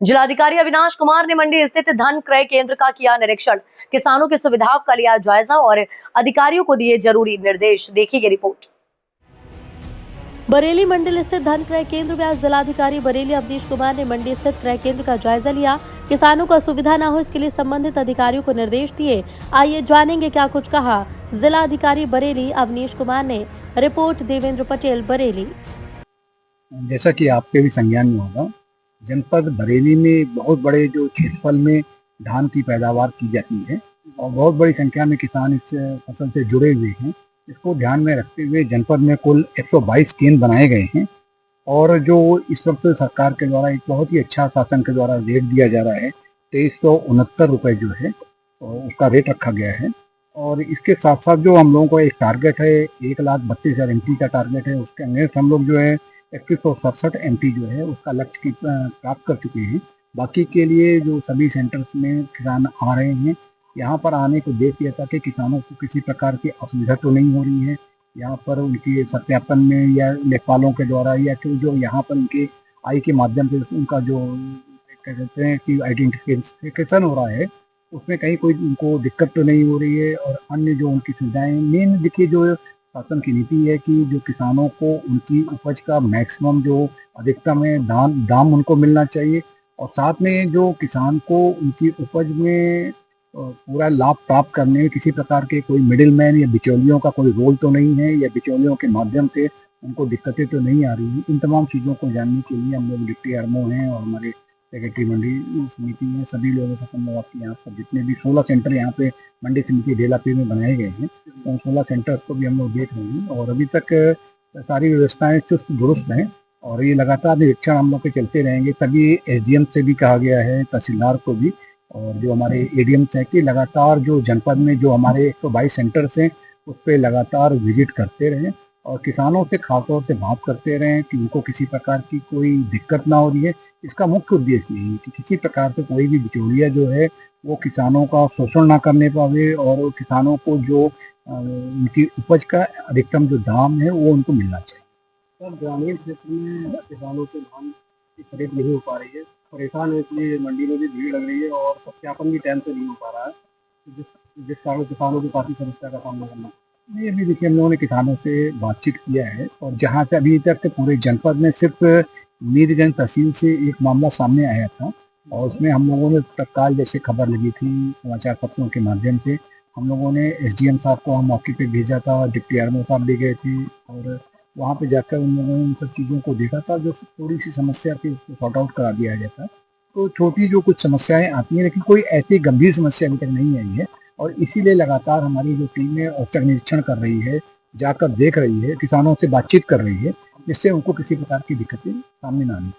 जिलाधिकारी अविनाश कुमार ने मंडी स्थित धान क्रय केंद्र का किया निरीक्षण, किसानों की सुविधाओं का लिया जायजा और अधिकारियों को दिए जरूरी निर्देश। देखिए रिपोर्ट। बरेली मंडल स्थित धान क्रय केंद्र में आज जिलाधिकारी बरेली अवनीश कुमार ने मंडी स्थित क्रय केंद्र का जायजा लिया। किसानों को असुविधा न हो इसके लिए संबंधित अधिकारियों को निर्देश दिए। आइए जानेंगे क्या कुछ कहा जिलाधिकारी बरेली अवनीश कुमार ने। रिपोर्ट देवेंद्र पटेल, बरेली। जैसा कि आपके भी संज्ञान में होगा, जनपद बरेली में बहुत बड़े जो क्षेत्रफल में धान की पैदावार की जाती है और बहुत बड़ी संख्या में किसान इस फसल से जुड़े हुए हैं। इसको ध्यान में रखते हुए जनपद में कुल 122 केंद्र बनाए गए हैं और जो इस वक्त सरकार के द्वारा एक बहुत ही अच्छा शासन के द्वारा रेट दिया जा रहा है, 2369 रुपये जो है उसका रेट रखा गया है। और इसके साथ साथ जो हम लोगों को एक टारगेट है 1,32,000 एमटी का टारगेट है, उसके अगेंस्ट हम लोग जो है 2167 एमटी जो है उसका लक्ष्य की प्राप्त कर चुके हैं। बाकी के लिए जो सभी सेंटर्स में किसान आ रहे हैं, यहाँ पर आने को उद्देश्य यह था कि किसानों को किसी प्रकार की असुविधा तो नहीं हो रही है। यहाँ पर उनकी सत्यापन में या लेखपालों के द्वारा या जो यहाँ पर उनके आई के माध्यम से उनका जो क्या कहते हैं कि आइडेंटिफिकेशन हो रहा है, उसमें कहीं कोई उनको दिक्कत तो नहीं हो रही है। और अन्य जो उनकी सुविधाएं, मेन देखिए जो शासन की नीति है कि जो किसानों को उनकी उपज का मैक्सिमम जो अधिकतम है दाम उनको मिलना चाहिए और साथ में जो किसान को उनकी उपज में पूरा लाभ प्राप्त करने में किसी प्रकार के कोई मिडिल मैन या बिचौलियों का कोई रोल तो नहीं है या बिचौलियों के माध्यम से उनको दिक्कतें तो नहीं आ रही हैं। इन तमाम चीज़ों को जानने के लिए हम लोग डिप्टी आरएमओ हैं और हमारे सेक्रेटरी मंडी समिति में सभी लोगों का हम लोग आपके यहाँ पर जितने भी 16 सेंटर यहाँ पे मंडी समिति डेलापी में बनाए गए हैं, उन 16 सेंटर्स को भी हम लोग देख रहे हैं और अभी तक सारी व्यवस्थाएं चुस्त दुरुस्त हैं और ये लगातार निरीक्षण हम लोग के चलते रहेंगे। सभी एसडीएम से भी कहा गया है, तहसीलदार को भी और जो हमारे एडीएम है कि लगातार जो जनपद में जो हमारे 122 सेंटर्स हैं उस पर लगातार विजिट करते रहें और किसानों से खासतौर से बात करते रहें कि उनको किसी प्रकार की कोई दिक्कत ना हो रही है। इसका मुख्य उद्देश्य यही है कि किसी प्रकार से कोई भी बिचौलिया जो है वो किसानों का शोषण ना करने पावे और किसानों को जो उनकी उपज का अधिकतम जो दाम है वो उनको मिलना चाहिए। सर, ग्रामीण क्षेत्र में किसानों से धान की खरीद नहीं हो पा रही है, परेशान है, इसलिए मंडी में भी भीड़ लग रही है और सत्यापन भी टाइम से नहीं हो पा रहा है, जिस कारण किसानों को काफ़ी समस्या का सामना करना। ये भी देखिए हम लोगों ने किसानों से बातचीत किया है और जहाँ से अभी तक पूरे जनपद में सिर्फ मीरगंज तहसील से एक मामला सामने आया था और उसमें हम लोगों ने तत्काल जैसे खबर लगी थी समाचार पत्रों के माध्यम से हम लोगों ने एसडीएम साहब को हम मौके पे भेजा था, डिप्टी आरएमओ साहब भी गए थे और वहाँ पे जाकर उन लोगों ने उन सब चीज़ों को देखा था। जो थोड़ी सी समस्या थी उसको सॉर्ट आउट करा दिया जाता। तो छोटी जो कुछ समस्याएं आती हैं लेकिन कोई ऐसी गंभीर समस्या अभी तक नहीं आई है और इसीलिए लगातार हमारी जो टीम है औचक निरीक्षण कर रही है, जाकर देख रही है, किसानों से बातचीत कर रही है, जिससे उनको किसी प्रकार की दिक्कतें सामने ना आनी।